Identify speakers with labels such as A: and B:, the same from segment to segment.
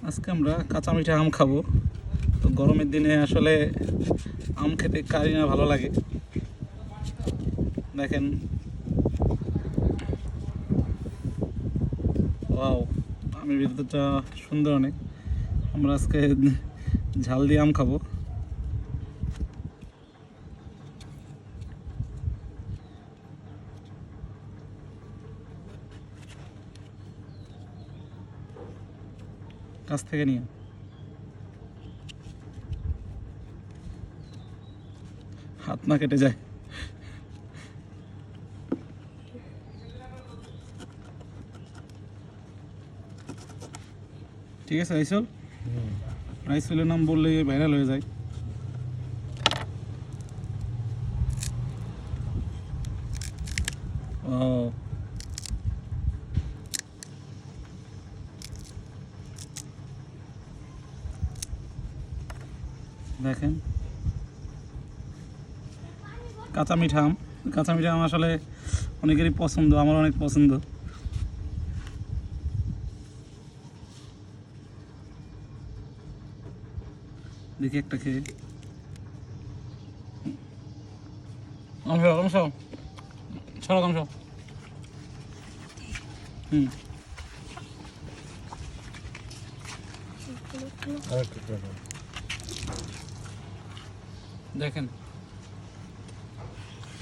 A: আজকে আমরা কাঁচা মিঠা আম খাবো। তো গরমের দিনে আসলে আম খেতে কারই না ভালো লাগে। দেখেন, ওয়াও, আমের ভিতরটা সুন্দর অনেক। আমরা আজকে ঝাল দিয়ে আম খাবো। কাছ থেকে নিয়ে হাত না কেটে যায়। ঠিক আছে রাইসল, রাইসলের নাম বললে ভাইরাল হয়ে যায়। ও দেখেন, কাঁচা মিঠা আম। কাঁচা মিঠা আম আসলে অনেকেরই পছন্দ, আমার অনেক পছন্দ। দেখি একটা খেয়ে। ছড়া কমস। হুম, দেখেন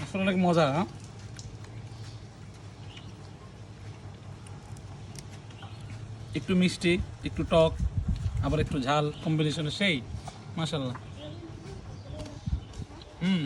A: আসলে অনেক মজা। একটু মিষ্টি, একটু টক, আবার একটু ঝাল, কম্বিনেশনে সেই মাশাআল্লাহ। হুম,